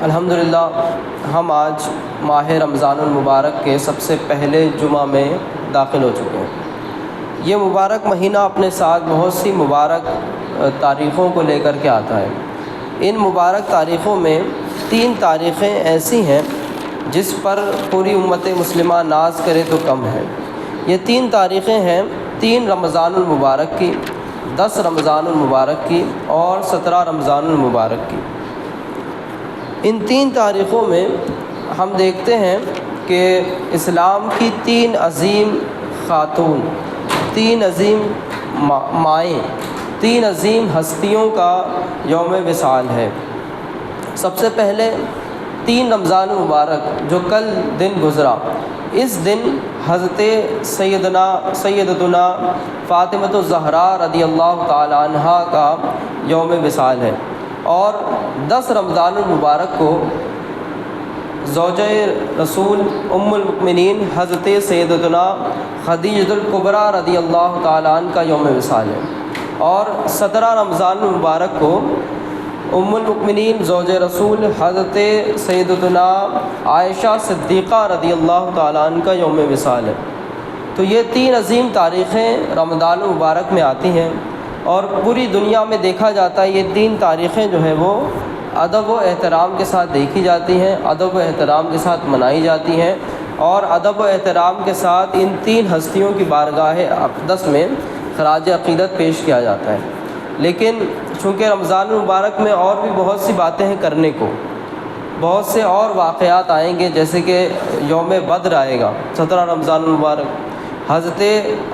الحمدللہ ہم آج ماہ رمضان المبارک کے سب سے پہلے جمعہ میں داخل ہو چکے ہیں۔ یہ مبارک مہینہ اپنے ساتھ بہت سی مبارک تاریخوں کو لے کر کے آتا ہے۔ ان مبارک تاریخوں میں 3 تاریخیں ایسی ہیں جس پر پوری امت مسلمہ ناز کرے تو کم ہے۔ یہ 3 تاریخیں ہیں 3 رمضان المبارک کی، 10 رمضان المبارک کی اور 17 رمضان المبارک کی۔ ان 3 تاریخوں میں ہم دیکھتے ہیں کہ اسلام کی 3 عظیم خاتون، 3 عظیم مائیں، 3 عظیم ہستیوں کا یوم وصال ہے۔ سب سے پہلے 3 رمضان المبارک جو کل دن گزرا، اس دن حضرت سیدتنا فاطمۃ الزہرا رضی اللہ تعالی عنہا کا یوم وصال ہے، اور 10 رمضان المبارک کو زوجہ رسول ام المؤمنین حضرت سیدتنا خدیجۃ الکبریٰ رضی اللہ تعالی عنہ کا یوم وصال ہے، اور 17 رمضان المبارک کو ام المؤمنین زوجہ رسول حضرت سیدتنا عائشہ صدیقہ رضی اللہ تعالی عنہ کا یوم وصال ہے۔ تو یہ 3 عظیم تاریخیں رمضان المبارک میں آتی ہیں، اور پوری دنیا میں دیکھا جاتا ہے یہ 3 تاریخیں جو ہیں وہ ادب و احترام کے ساتھ دیکھی جاتی ہیں، ادب و احترام کے ساتھ منائی جاتی ہیں، اور ادب و احترام کے ساتھ ان 3 ہستیوں کی بارگاہ اقدس میں خراج عقیدت پیش کیا جاتا ہے۔ لیکن چونکہ رمضان المبارک میں اور بھی بہت سی باتیں ہیں کرنے کو، بہت سے اور واقعات آئیں گے، جیسے کہ یوم بدر آئے گا 17 رمضان المبارک، حضرت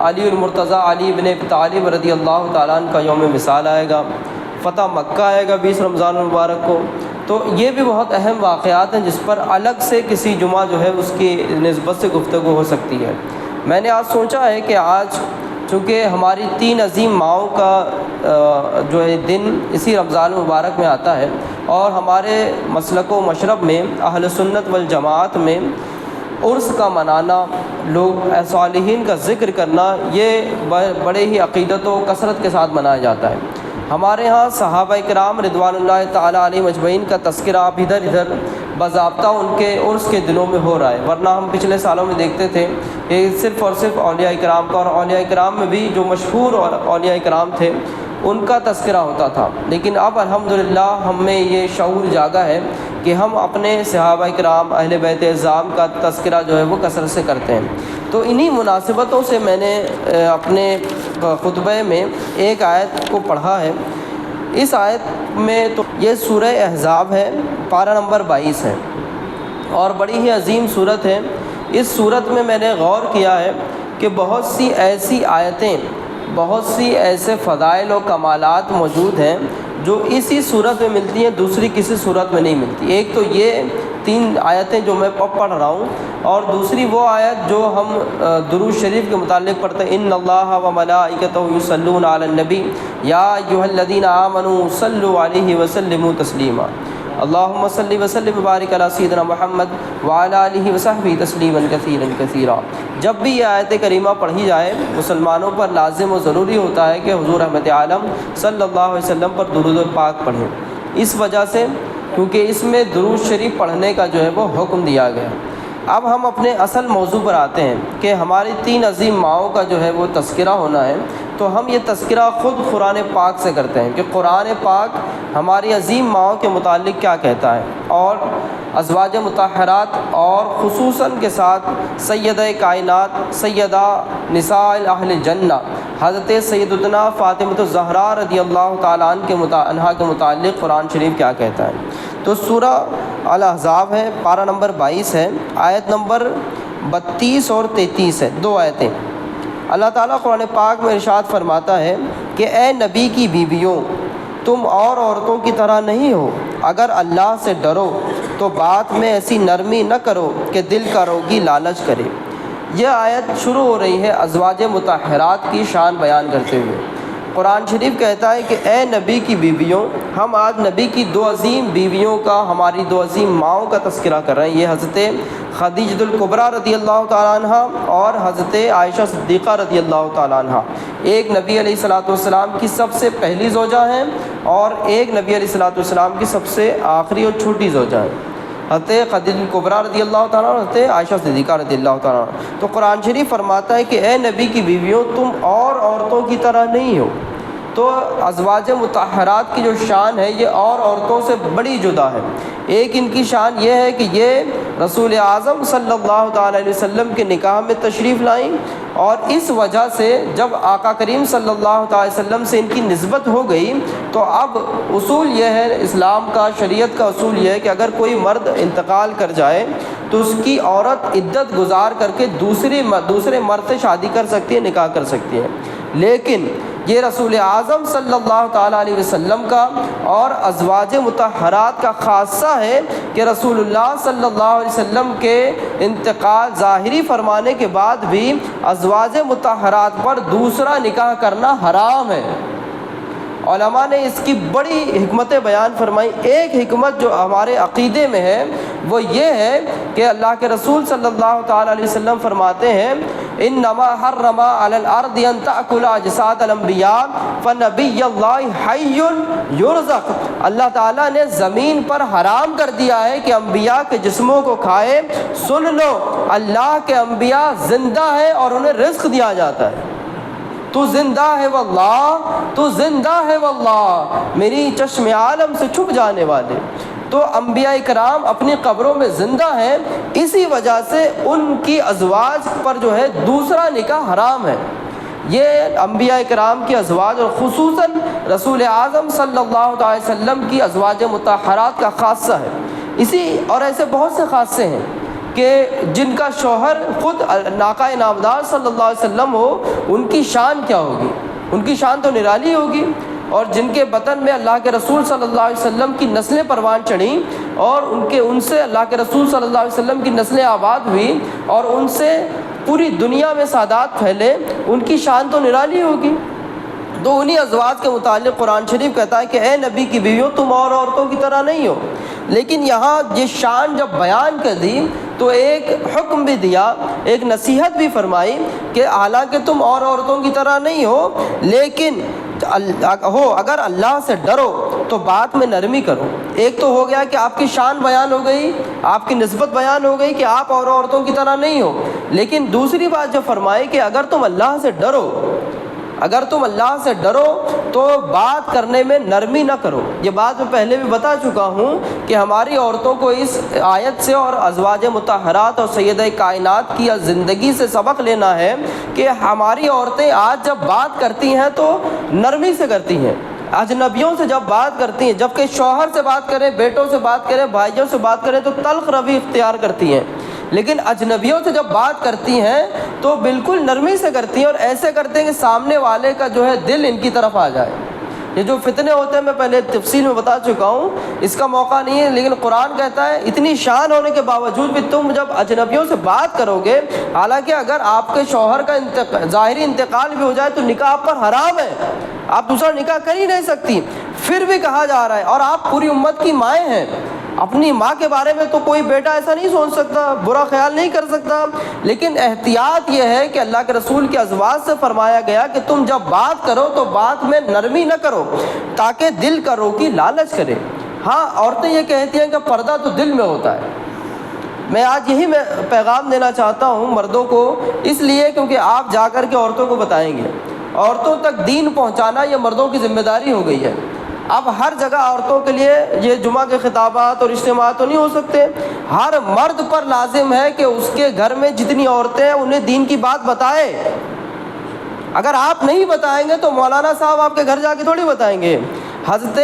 علی المرتضیٰ علی بن ابی طالب رضی اللہ تعالیٰ عنہ کا یوم وصال آئے گا، فتح مکہ آئے گا 20 رمضان المبارک کو۔ تو یہ بھی بہت اہم واقعات ہیں جس پر الگ سے کسی جمعہ جو ہے اس کی نسبت سے گفتگو ہو سکتی ہے۔ میں نے آج سوچا ہے کہ آج چونکہ ہماری 3 عظیم ماؤں کا جو ہے دن اسی رمضان المبارک میں آتا ہے، اور ہمارے مسلک و مشرب میں اہل سنت والجماعت میں عرس کا منانا، لوگ صالحین کا ذکر کرنا، یہ بڑے ہی عقیدت و کثرت کے ساتھ منایا جاتا ہے۔ ہمارے ہاں صحابہ کرام رضوان اللہ تعالیٰ علیہ مجمعین کا تذکرہ اب ادھر باضابطہ ان کے عرس کے دنوں میں ہو رہا ہے، ورنہ ہم پچھلے سالوں میں دیکھتے تھے کہ صرف اور صرف اولیاء کرام کا، اور اولیاء کرام میں بھی جو مشہور اولیاء کرام تھے ان کا تذکرہ ہوتا تھا۔ لیکن اب الحمدللہ ہم میں یہ شعور جاگا ہے کہ ہم اپنے صحابہ کرام اہل بیت اعظام کا تذکرہ جو ہے وہ کثرت سے کرتے ہیں۔ تو انہی مناسبتوں سے میں نے اپنے خطبہ میں ایک آیت کو پڑھا ہے۔ اس آیت میں تو یہ سورہ احزاب ہے، پارہ نمبر 22 ہے، اور بڑی ہی عظیم صورت ہے۔ اس صورت میں نے غور کیا ہے کہ بہت سی ایسی آیتیں، بہت سی ایسے فضائل و کمالات موجود ہیں جو اسی صورت میں ملتی ہیں، دوسری کسی صورت میں نہیں ملتی۔ ایک تو یہ 3 آیتیں جو میں پڑھ رہا ہوں، اور دوسری وہ آیت جو ہم درود شریف کے متعلق پڑھتے ہیں، ان اللہ و ملائکتہ یصلون علی النبی یا ایھا الذین آمنوا صلوا علیہ وسلموا تسلیما، اللہم صلی وسلم وبارک علی سیدنا محمد وعلی آلہ وصحبہ تسلیما کثیرا کثیرا۔ جب بھی یہ آیت کریمہ پڑھی جائے، مسلمانوں پر لازم و ضروری ہوتا ہے کہ حضور رحمت عالم صلی اللہ علیہ وسلم پر درود پاک پڑھیں، اس وجہ سے کیونکہ اس میں درود شریف پڑھنے کا جو ہے وہ حکم دیا گیا۔ اب ہم اپنے اصل موضوع پر آتے ہیں کہ ہماری 3 عظیم ماؤں کا جو ہے وہ تذکرہ ہونا ہے، تو ہم یہ تذکرہ خود قرآن پاک سے کرتے ہیں کہ قرآن پاک ہماری عظیم ماؤں کے متعلق کیا کہتا ہے، اور ازواج مطہرات اور خصوصاً کے ساتھ سیدہ کائنات سیدہ نساء اہل جنہ حضرت سیدتنا فاطمۃ الزہرا رضی اللہ تعالیٰ عنہا کے متعلق قرآن شریف کیا کہتا ہے۔ تو سورہ الاحزاب ہے، پارہ نمبر 22 ہے، آیت نمبر 32 اور 33 ہے، 2 آیتیں۔ اللہ تعالیٰ قرآن پاک میں ارشاد فرماتا ہے کہ اے نبی کی بیویوں، تم اور عورتوں کی طرح نہیں ہو، اگر اللہ سے ڈرو تو بات میں ایسی نرمی نہ کرو کہ دل کا روگی لالچ کرے۔ یہ آیت شروع ہو رہی ہے ازواج مطہرات کی شان بیان کرتے ہوئے، قرآن شریف کہتا ہے کہ اے نبی کی بیویوں، ہم آج نبی کی دو عظیم بیویوں کا، ہماری دو عظیم ماؤں کا تذکرہ کر رہے ہیں۔ یہ حضرت خدیجہ الکبریٰ رضی اللہ تعالیٰ عنہ اور حضرت عائشہ صدیقہ رضی اللہ تعالیٰ عنہ، ایک نبی علیہ الصلوۃ والسلام کی سب سے پہلی زوجہ ہیں اور ایک نبی علیہ الصلوۃ والسلام کی سب سے آخری اور چھوٹی زوجہ ہیں، حضرت خدیجہ الکبریٰ رضی اللہ تعالیٰ عنہ اور حضرت عائشہ صدیقہ رضی اللہ تعالیٰ عنہ۔ تو قرآن شریف فرماتا ہے کہ اے نبی کی بیویوں، تم اور عورتوں کی طرح نہیں ہو۔ تو ازواج مطہرات کی جو شان ہے یہ اور عورتوں سے بڑی جدا ہے۔ ایک ان کی شان یہ ہے کہ یہ رسول اعظم صلی اللہ تعالیٰ علیہ وسلم کے نکاح میں تشریف لائیں، اور اس وجہ سے جب آقا کریم صلی اللہ تعالیٰ علیہ وسلم سے ان کی نسبت ہو گئی تو اب اصول یہ ہے، اسلام کا، شریعت کا اصول یہ ہے کہ اگر کوئی مرد انتقال کر جائے تو اس کی عورت عدت گزار کر کے دوسرے مرد سے شادی کر سکتی ہے، نکاح کر سکتی ہے۔ لیکن یہ رسول اعظم صلی اللہ تعالیٰ علیہ وسلم کا اور ازواج مطہرات کا خاصہ ہے کہ رسول اللہ صلی اللہ علیہ وسلم کے انتقال ظاہری فرمانے کے بعد بھی ازواج مطہرات پر دوسرا نکاح کرنا حرام ہے۔ علماء نے اس کی بڑی حکمتیں بیان فرمائی۔ ایک حکمت جو ہمارے عقیدے میں ہے وہ یہ ہے کہ اللہ کے رسول صلی اللہ تعالیٰ علیہ وسلم فرماتے ہیں انما حرم علی الارض ان تاکل اجساد الانبیاء فنبی اللہ حی یرزق۔ اللہ تعالیٰ نے زمین پر حرام کر دیا ہے کہ انبیاء کے جسموں کو کھائے۔ سن لو، اللہ کے انبیاء زندہ ہیں اور انہیں رزق دیا جاتا ہے۔ تو زندہ ہے واللہ، تو زندہ ہے واللہ، میری چشم عالم سے چھپ جانے والے۔ تو انبیاء کرام اپنی قبروں میں زندہ ہیں، اسی وجہ سے ان کی ازواج پر جو ہے دوسرا نکاح حرام ہے۔ یہ انبیاء کرام کی ازواج اور خصوصاً رسول اعظم صلی اللہ علیہ وسلم کی ازواج مطہرات کا خاصہ ہے۔ اسی اور ایسے بہت سے خاصے ہیں کہ جن کا شوہر خود ناقہ نامدار صلی اللہ علیہ وسلم ہو، ان کی شان کیا ہوگی؟ ان کی شان تو نرالی ہوگی۔ اور جن کے بطن میں اللہ کے رسول صلی اللہ علیہ وسلم کی نسلیں پروان چڑھیں اور ان سے اللہ کے رسول صلی اللہ علیہ وسلم کی نسلیں آباد ہوئی اور ان سے پوری دنیا میں سعادت پھیلے، ان کی شان تو نرالی ہوگی۔ تو انہی ازواج کے متعلق قرآن شریف کہتا ہے کہ اے نبی کی بیویوں، تم اور عورتوں کی طرح نہیں ہو۔ لیکن یہاں یہ شان جب بیان کر دی تو ایک حکم بھی دیا، ایک نصیحت بھی فرمائی کہ حالانکہ تم اور عورتوں کی طرح نہیں ہو، لیکن اگر اللہ سے ڈرو تو بات میں نرمی کرو۔ ایک تو ہو گیا کہ آپ کی شان بیان ہو گئی، آپ کی نسبت بیان ہو گئی کہ آپ اور عورتوں کی طرح نہیں ہو، لیکن دوسری بات جو فرمائی کہ اگر تم اللہ سے ڈرو، اگر تم اللہ سے ڈرو تو بات کرنے میں نرمی نہ کرو۔ یہ بات میں پہلے بھی بتا چکا ہوں کہ ہماری عورتوں کو اس آیت سے اور ازواج مطہرات اور سیدہ کائنات کی زندگی سے سبق لینا ہے کہ ہماری عورتیں آج جب بات کرتی ہیں تو نرمی سے کرتی ہیں۔ اجنبیوں سے جب بات کرتی ہیں، جبکہ شوہر سے بات کریں، بیٹوں سے بات کریں، بھائیوں سے بات کریں تو تلخ روی اختیار کرتی ہیں، لیکن اجنبیوں سے جب بات کرتی ہیں تو بالکل نرمی سے کرتی ہیں اور ایسے کرتے ہیں کہ سامنے والے کا جو ہے دل ان کی طرف آ جائے۔ یہ جو فتنے ہوتے ہیں میں پہلے تفصیل میں بتا چکا ہوں، اس کا موقع نہیں ہے، لیکن قرآن کہتا ہے اتنی شان ہونے کے باوجود بھی تم جب اجنبیوں سے بات کرو گے، حالانکہ اگر آپ کے شوہر کا ظاہری انتقال بھی ہو جائے تو نکاح آپ پر حرام ہے، آپ دوسرا نکاح کر ہی نہیں سکتی، پھر بھی کہا جا رہا ہے، اور آپ پوری امت کی مائیں ہیں۔ اپنی ماں کے بارے میں تو کوئی بیٹا ایسا نہیں سوچ سکتا، برا خیال نہیں کر سکتا، لیکن احتیاط یہ ہے کہ اللہ کے رسول کی ازواج سے فرمایا گیا کہ تم جب بات کرو تو بات میں نرمی نہ کرو تاکہ دل کا روگی لالچ کرے۔ ہاں، عورتیں یہ کہتی ہیں کہ پردہ تو دل میں ہوتا ہے۔ میں آج یہی پیغام دینا چاہتا ہوں مردوں کو، اس لیے کیونکہ آپ جا کر کے عورتوں کو بتائیں گے، عورتوں تک دین پہنچانا یہ مردوں کی ذمہ داری ہو گئی ہے۔ اب ہر جگہ عورتوں کے لیے یہ جمعہ کے خطابات اور اجتماعات تو نہیں ہو سکتے، ہر مرد پر لازم ہے کہ اس کے گھر میں جتنی عورتیں ہیں انہیں دین کی بات بتائے۔ اگر آپ نہیں بتائیں گے تو مولانا صاحب آپ کے گھر جا کے تھوڑی بتائیں گے۔ حضرت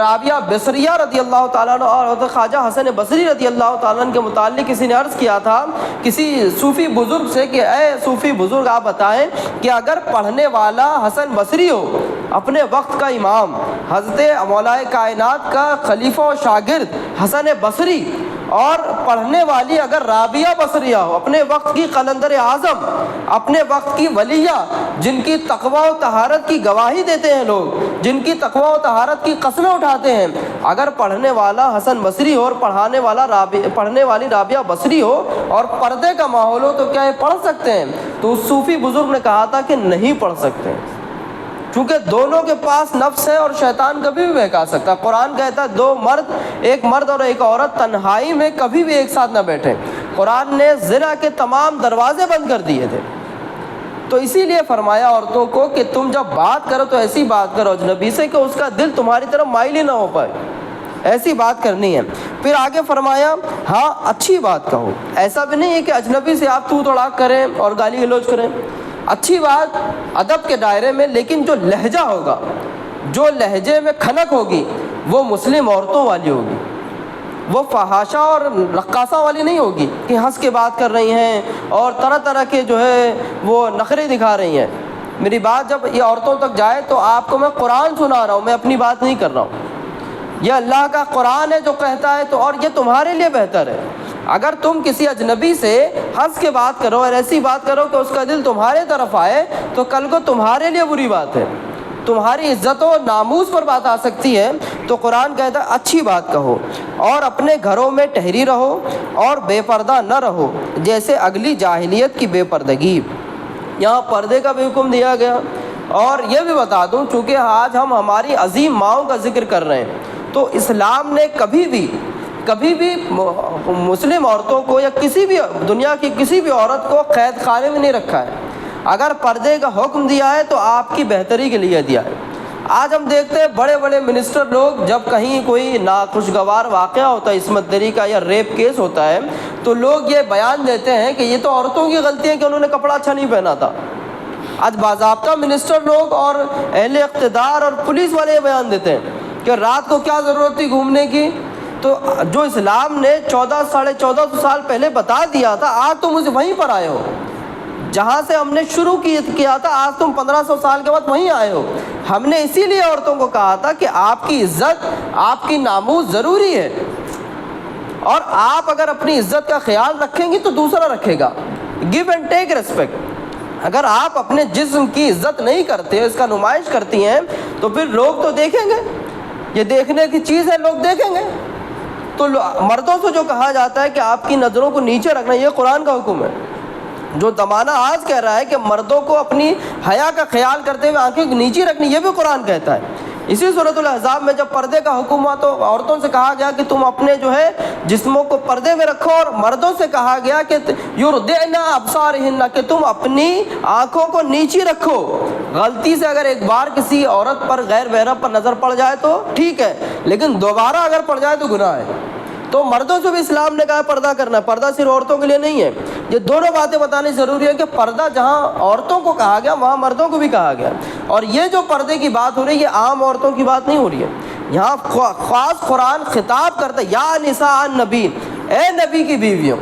رابعہ بصریہ رضی اللہ تعالیٰ عنہ اور حضرت خواجہ حسن بصری رضی اللہ تعالیٰ عنہ کے متعلق کسی نے عرض کیا تھا کسی صوفی بزرگ سے کہ اے صوفی بزرگ، آپ بتائیں کہ اگر پڑھنے والا حسن بصری ہو، اپنے وقت کا امام، حضرت مولا کائنات کا خلیفہ و شاگرد حسن بصری، اور پڑھنے والی اگر رابعہ بصریہ ہو، اپنے وقت کی قلندر اعظم، اپنے وقت کی ولیہ، جن کی تقویٰ و طہارت کی گواہی دیتے ہیں لوگ، جن کی تقویٰ و طہارت کی قسمیں اٹھاتے ہیں، اگر پڑھنے والا حسن بصری ہو اور پڑھنے والی رابعہ بصری ہو اور پردے کا ماحول ہو، تو کیا یہ پڑھ سکتے ہیں؟ تو اس صوفی بزرگ نے کہا تھا کہ نہیں پڑھ سکتے، چونکہ دونوں کے پاس نفس ہے اور شیطان کبھی بھی بہکا سکتا ہے۔ قرآن کہتا ہے ایک مرد اور ایک عورت تنہائی میں کبھی بھی ایک ساتھ نہ بیٹھیں۔ قرآن نے زنا کے تمام دروازے بند کر دیے تھے، تو اسی لیے فرمایا عورتوں کو کہ تم جب بات کرو تو ایسی بات کرو اجنبی سے کہ اس کا دل تمہاری طرف مائل ہی نہ ہو پائے، ایسی بات کرنی ہے۔ پھر آگے فرمایا ہاں اچھی بات کہو، ایسا بھی نہیں ہے کہ اجنبی سے آپ تو توڑاک کریں اور گالی گلوچ کریں، اچھی بات ادب کے دائرے میں، لیکن جو لہجہ ہوگا، جو لہجے میں کھنک ہوگی، وہ مسلم عورتوں والی ہوگی، وہ فحاشہ اور رقاصہ والی نہیں ہوگی کہ ہنس کے بات کر رہی ہیں اور طرح طرح کے جو ہے وہ نخرے دکھا رہی ہیں۔ میری بات جب یہ عورتوں تک جائے تو آپ کو میں قرآن سنا رہا ہوں، میں اپنی بات نہیں کر رہا ہوں، یہ اللہ کا قرآن ہے جو کہتا ہے، تو اور یہ تمہارے لیے بہتر ہے۔ اگر تم کسی اجنبی سے ہنس کے بات کرو اور ایسی بات کرو کہ اس کا دل تمہارے طرف آئے، تو کل کو تمہارے لیے بری بات ہے، تمہاری عزت و ناموس پر بات آ سکتی ہے۔ تو قرآن کہتا ہے اچھی بات کہو اور اپنے گھروں میں ٹھہری رہو اور بے پردہ نہ رہو جیسے اگلی جاہلیت کی بے پردگی۔ یہاں پردے کا بھی حکم دیا گیا۔ اور یہ بھی بتا دوں، چونکہ آج ہم ہماری عظیم ماؤں کا ذکر کر رہے ہیں، تو اسلام نے کبھی بھی مسلم عورتوں کو یا کسی بھی دنیا کی کسی بھی عورت کو قید خانے میں نہیں رکھا ہے۔ اگر پردے کا حکم دیا ہے تو آپ کی بہتری کے لیے دیا ہے۔ آج ہم دیکھتے ہیں بڑے بڑے منسٹر لوگ جب کہیں کوئی ناخوشگوار واقعہ ہوتا ہے، عصمت دری کا یا ریپ کیس ہوتا ہے، تو لوگ یہ بیان دیتے ہیں کہ یہ تو عورتوں کی غلطی ہے کہ انہوں نے کپڑا اچھا نہیں پہنا تھا۔ آج باضابطہ منسٹر لوگ اور اہل اقتدار اور پولیس والے یہ بیان دیتے ہیں کہ رات کو کیا ضرورت تھی گھومنے کی۔ تو جو اسلام نے 1400 سال پہلے بتا دیا تھا، آج تم اسے وہیں پر آئے ہو، جہاں سے ہم نے شروع کیا تھا، آج تم 1500 سال کے بعد وہیں آئے ہو۔ ہم نے اسی لیے عورتوں کو کہا تھا کہ آپ کی عزت، آپ کی ناموس ضروری ہے، اور آپ اگر اپنی عزت کا خیال رکھیں گی تو دوسرا رکھے گا۔ Give and take respect. اگر آپ اپنے جسم کی عزت نہیں کرتے، اس کا نمائش کرتی ہیں، تو پھر لوگ تو دیکھیں گے، یہ دیکھنے کی چیز ہے، لوگ دیکھیں گے۔ تو مردوں سے جو کہا جاتا ہے کہ آپ کی نظروں کو نیچے رکھنا، یہ قرآن کا حکم ہے۔ جو زمانہ آج کہہ رہا ہے کہ مردوں کو اپنی حیا کا خیال کرتے ہوئے آنکھیں نیچی رکھنی، یہ بھی قرآن کہتا ہے۔ اسی سورۃ الاحزاب میں جب پردے کا حکم ہوا تو عورتوں سے کہا گیا کہ تم اپنے جو ہے جسموں کو پردے میں رکھو، اور مردوں سے کہا گیا کہ یرضعن ابصارہن، کہ تم اپنی آنکھوں کو نیچی رکھو۔ غلطی سے اگر ایک بار کسی عورت پر غیر محرم پر نظر پڑ جائے تو ٹھیک ہے، لیکن دوبارہ اگر پڑ جائے تو گناہ ہے۔ تو مردوں سے بھی اسلام نے کہا پردہ کرنا ہے، پردہ صرف عورتوں کے لیے نہیں ہے۔ یہ دونوں باتیں بتانی ضروری ہے کہ پردہ جہاں عورتوں کو کہا گیا وہاں مردوں کو بھی کہا گیا، اور یہ جو پردے کی بات ہو رہی ہے یہ عام عورتوں کی بات نہیں ہو رہی ہے، یہاں خاص قرآن خطاب کرتا ہے، یا نساء النبی، اے نبی کی بیویوں۔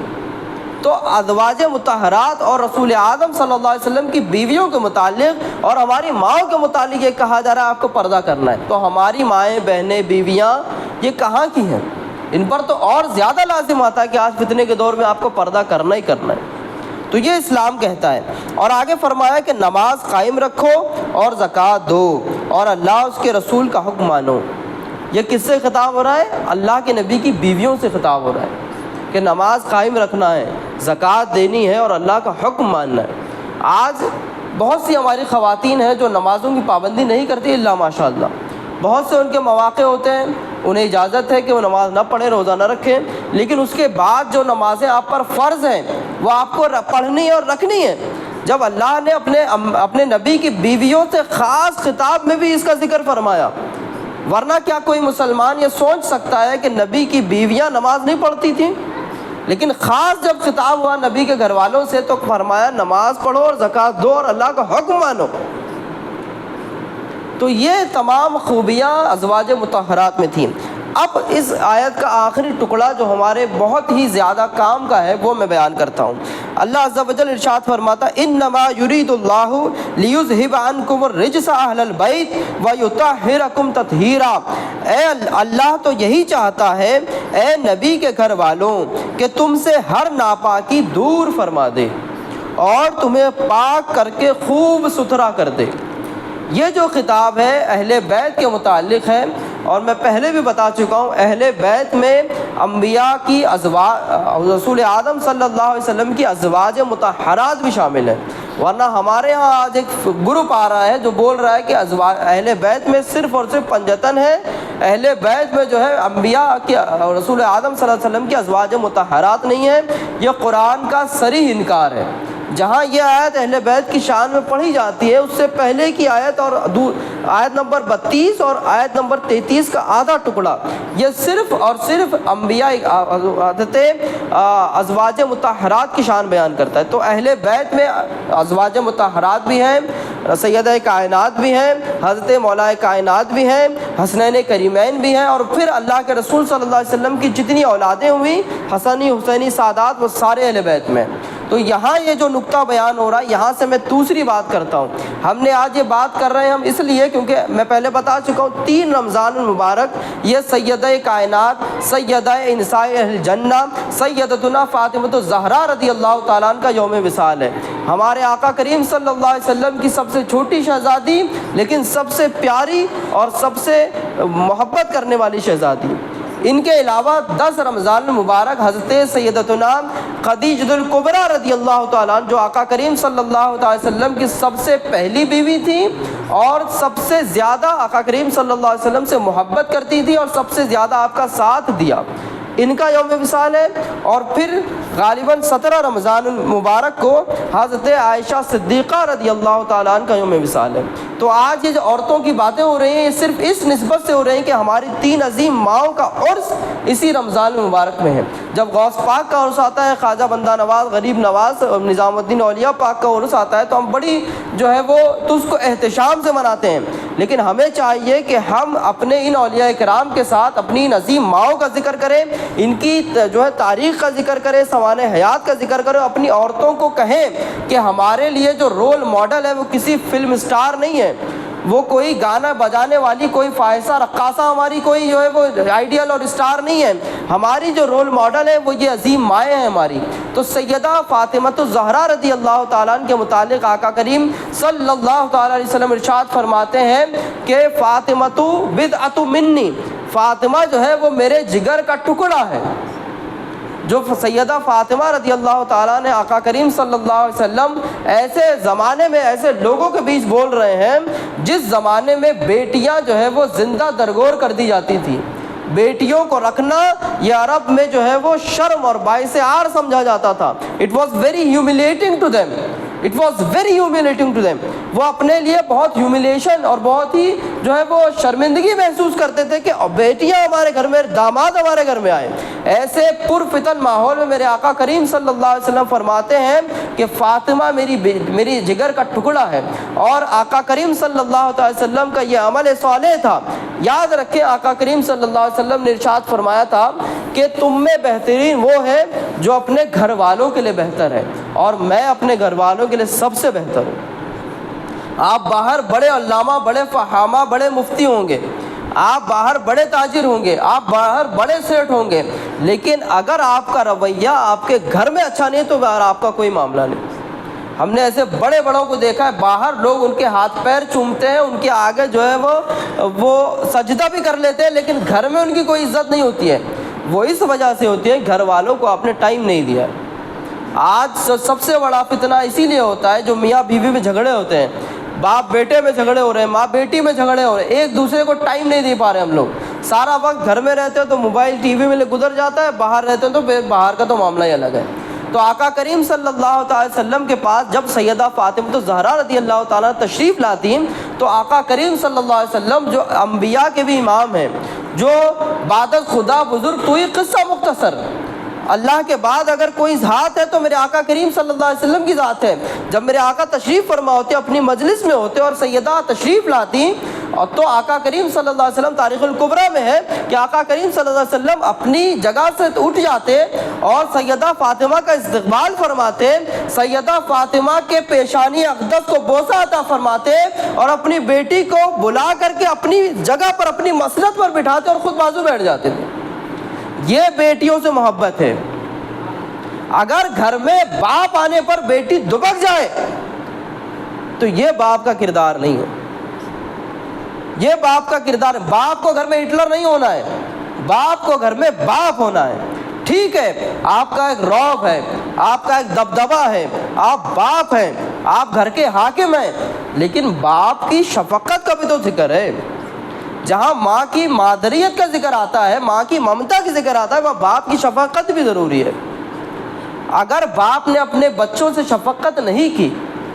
تو ازواج مطہرات اور رسول اعظم صلی اللہ علیہ وسلم کی بیویوں کے متعلق اور ہماری ماؤں کے متعلق یہ کہا جا رہا ہے آپ کو پردہ کرنا ہے۔ تو ہماری مائیں، بہنیں، بیویاں یہ کہاں کی ہیں؟ ان پر تو اور زیادہ لازم آتا ہے کہ آج فتنے کے دور میں آپ کو پردہ کرنا ہی کرنا ہے۔ تو یہ اسلام کہتا ہے۔ اور آگے فرمایا کہ نماز قائم رکھو اور زکوٰۃ دو اور اللہ اس کے رسول کا حکم مانو۔ یہ کس سے خطاب ہو رہا ہے؟ اللہ کے نبی کی بیویوں سے خطاب ہو رہا ہے کہ نماز قائم رکھنا ہے، زکوٰۃ دینی ہے اور اللہ کا حکم ماننا ہے۔ آج بہت سی ہماری خواتین ہیں جو نمازوں کی پابندی نہیں کرتی، اللہ ماشاء اللہ، بہت سے ان کے مواقع ہوتے ہیں، انہیں اجازت ہے کہ وہ نماز نہ پڑھیں، روزہ نہ رکھیں، لیکن اس کے بعد جو نمازیں آپ پر فرض ہیں وہ آپ کو پڑھنی اور رکھنی ہے۔ جب اللہ نے اپنے نبی کی بیویوں سے خاص خطاب میں بھی اس کا ذکر فرمایا، ورنہ کیا کوئی مسلمان یہ سوچ سکتا ہے کہ نبی کی بیویاں نماز نہیں پڑھتی تھیں؟ لیکن خاص جب خطاب ہوا نبی کے گھر والوں سے تو فرمایا نماز پڑھو اور زکوٰۃ دو اور اللہ کا حکم مانو۔ تو یہ تمام خوبیاں ازواج مطہرات میں تھیں۔ اب اس آیت کا آخری ٹکڑا جو ہمارے بہت ہی زیادہ کام کا ہے وہ میں بیان کرتا ہوں۔ اللہ عز و جل ارشاد فرماتا انما یرید اللہ لیذھب عنکم الرجس اہل البیت ویطہرکم تطہیرا، اے اللہ تو یہی چاہتا ہے اے نبی کے گھر والوں کہ تم سے ہر ناپاکی دور فرما دے اور تمہیں پاک کر کے خوب ستھرا کر دے۔ یہ جو خطاب ہے اہل بیت کے متعلق ہے، اور میں پہلے بھی بتا چکا ہوں اہل بیت میں انبیاء کی ازواج، رسول اعظم صلی اللہ علیہ وسلم کی ازواج مطہرات بھی شامل ہیں، ورنہ ہمارے ہاں آج ایک گروپ آ رہا ہے جو بول رہا ہے کہ اہل بیت میں صرف اور صرف پنجتن ہے، اہل بیت میں جو ہے انبیاء کی رسول اعظم صلی اللہ علیہ وسلم کی ازواج مطہرات نہیں ہیں۔ یہ قرآن کا صریح انکار ہے۔ جہاں یہ آیت اہل بیت کی شان میں پڑھی جاتی ہے، اس سے پہلے کی آیت اور آیت نمبر 32 اور آیت نمبر 33 کا آدھا ٹکڑا یہ صرف اور صرف انبیاء حضرت ازواج مطہرات کی شان بیان کرتا ہے۔ تو اہل بیت میں ازواج مطہرات بھی ہیں، سیدہ کائنات بھی ہیں، حضرت مولا کائنات بھی ہیں، حسنین کریمین بھی ہیں، اور پھر اللہ کے رسول صلی اللہ علیہ وسلم کی جتنی اولادیں ہوئیں حسنی حسینی سادات وہ سارے اہل بیت میں۔ تو یہاں یہ جو نقطہ بیان ہو رہا ہے یہاں سے میں دوسری بات کرتا ہوں۔ ہم نے آج یہ بات کر رہے ہیں ہم اس لیے کیونکہ میں پہلے بتا چکا ہوں 3 رمضان المبارک یہ سیدہ کائنات، سیدہ نساء اہل جنہ، سیدتنا فاطمہ الزہرا رضی اللہ تعالیٰ عنہ کا یوم وصال ہے۔ ہمارے آقا کریم صلی اللہ علیہ وسلم کی سب سے چھوٹی شہزادی لیکن سب سے پیاری اور سب سے محبت کرنے والی شہزادی۔ ان کے علاوہ 10 رمضان المبارک حضرت سیدتنا خدیجہ الکبریٰ رضی اللہ تعالیٰ عنہ جو آقا کریم صلی اللہ علیہ وسلم کی سب سے پہلی بیوی تھی اور سب سے زیادہ آقا کریم صلی اللہ علیہ وسلم سے محبت کرتی تھی اور سب سے زیادہ آپ کا ساتھ دیا، ان کا یوم وصال ہے۔ اور پھر غالباً 17 رمضان المبارک کو حضرت عائشہ صدیقہ رضی اللہ تعالیٰ عنہ کا یوم وصال ہے۔ تو آج یہ جو عورتوں کی باتیں ہو رہی ہیں یہ صرف اس نسبت سے ہو رہی ہیں کہ ہماری 3 عظیم ماؤں کا عرس اسی رمضان المبارک میں ہے۔ جب غوث پاک کا عرس آتا ہے، خواجہ بندہ نواز، غریب نواز، نظام الدین اولیاء پاک کا عرس آتا ہے تو ہم بڑی جو ہے وہ تو اس کو احتشام سے مناتے ہیں، لیکن ہمیں چاہیے کہ ہم اپنے ان اولیاء کرام کے ساتھ اپنی ان عظیم ماؤں کا ذکر کریں، ان کی جو ہے تاریخ کا ذکر کریں، سوانح حیات کا ذکر کریں، اپنی عورتوں کو کہیں کہ ہمارے لیے جو رول ماڈل ہے وہ کسی فلم سٹار نہیں ہے، وہ کوئی گانا بجانے والی کوئی فائزہ رقاصہ ہماری کوئی جو ہے وہ آئیڈیل اور اسٹار نہیں ہے، ہماری جو رول ماڈل ہے وہ یہ عظیم مائیں ہیں ہماری۔ تو سیدہ فاطمہ الزہرا رضی اللہ تعالیٰ عنہ کے متعلق آقا کریم صلی اللہ تعالیٰ علیہ وسلم ارشاد فرماتے ہیں کہ فاطمہ بضعۃ منی، فاطمہ جو ہے وہ میرے جگر کا ٹکڑا ہے۔ جو سیدہ فاطمہ رضی اللہ تعالیٰ نے آقا کریم صلی اللہ علیہ وسلم ایسے زمانے میں ایسے لوگوں کے بیچ بول رہے ہیں جس زمانے میں بیٹیاں جو ہے وہ زندہ درگور کر دی جاتی تھی، بیٹیوں کو رکھنا یہ عرب میں جو ہے وہ شرم اور باعث عار سمجھا جاتا تھا۔ It was very humiliating to them. It was very humiliating to them. وہ اپنے لیے بہت ہیوملیشن اور بہت ہی جو ہے وہ شرمندگی محسوس کرتے تھے کہ بیٹیاں ہمارے گھر میں، داماد ہمارے گھر میں آئے۔ ایسے پرفتن ماحول میں میرے آقا کریم صلی اللہ علیہ وسلم فرماتے ہیں کہ فاطمہ میری جگر کا ٹکڑا ہے، اور آقا کریم صلی اللہ علیہ وسلم کا یہ عمل صالح تھا۔ یاد رکھیں آقا کریم صلی اللہ علیہ وسلم نے ارشاد فرمایا تھا کہ تم میں بہترین وہ ہے جو اپنے گھر والوں کے لیے بہتر ہے، اور میں اپنے گھر والوں کے لیے سب سے بہتر ہوں۔ آپ باہر بڑے علامہ، بڑے فہامہ، بڑے مفتی ہوں گے، آپ باہر بڑے تاجر ہوں گے، آپ باہر بڑے سیٹ ہوں گے، لیکن اگر آپ کا رویہ آپ کے گھر میں اچھا نہیں تو باہر آپ کا کوئی معاملہ نہیں۔ ہم نے ایسے بڑے بڑوں کو دیکھا ہے، باہر لوگ ان کے ہاتھ پیر چومتے ہیں، ان کے آگے جو ہے وہ سجدہ بھی کر لیتے ہیں، لیکن گھر میں ان کی کوئی عزت نہیں ہوتی ہے۔ وہ اس وجہ سے ہوتی ہے گھر والوں کو آپ نے ٹائم نہیں دیا۔ آج سب سے بڑا فتنہ اسی لیے ہوتا ہے جو میاں بیوی میں جھگڑے ہوتے ہیں، باپ بیٹے میں جھگڑے ہو رہے ہیں، ماں بیٹی میں جھگڑے ہو رہے ہیں، ایک دوسرے کو ٹائم نہیں دے پا رہے ہم لوگ۔ سارا وقت گھر میں رہتے ہیں تو موبائل ٹی وی میں گزر جاتا ہے، باہر رہتے ہیں تو باہر کا تو معاملہ ہی الگ ہے۔ تو آقا کریم صلی اللہ تعالی وسلم کے پاس جب سیدہ فاطمہ الزہرا رضی اللہ تعالیٰ تشریف لاتی تو آقا کریم صلی اللہ علیہ وسلم جو انبیاء کے بھی امام ہیں، جو بعد خدا بزرگ تو یہ قصہ مختصر، اللہ کے بعد اگر کوئی ذات ہے تو میرے آقا کریم صلی اللہ علیہ وسلم کی ذات ہے۔ جب میرے آقا تشریف فرما ہوتے اپنی مجلس میں ہوتے اور سیدہ تشریف لاتی اور تو آقا کریم صلی اللہ علیہ وسلم تاریخ الکبریٰ میں ہے کہ آقا کریم صلی اللہ علیہ وسلم اپنی جگہ سے اٹھ جاتے اور سیدہ فاطمہ کا استقبال فرماتے، سیدہ فاطمہ کے پیشانی اقدس کو بوسہ عطا فرماتے اور اپنی بیٹی کو بلا کر کے اپنی جگہ پر اپنی مسند پر بٹھاتے اور خود بازو بیٹھ جاتے تھے۔ یہ بیٹیوں سے محبت ہے۔ اگر گھر میں باپ آنے پر بیٹی دبک جائے تو یہ باپ کا کردار نہیں ہے، یہ باپ کا کردار ہے۔ باپ کو گھر میں ہٹلر نہیں ہونا ہے، باپ کو گھر میں باپ ہونا ہے۔ ٹھیک ہے، آپ کا ایک رعب ہے، آپ کا ایک دبدبہ ہے، آپ باپ ہیں، آپ گھر کے حاکم ہیں، لیکن باپ کی شفقت کا بھی تو ذکر ہے۔ جہاں ماں کی مادریت کا ذکر آتا ہے، ماں کی ممتا کا ذکر آتا ہے، وہاں باپ کی شفقت بھی ضروری ہے۔ اگر باپ نے اپنے بچوں سے شفقت نہیں کی،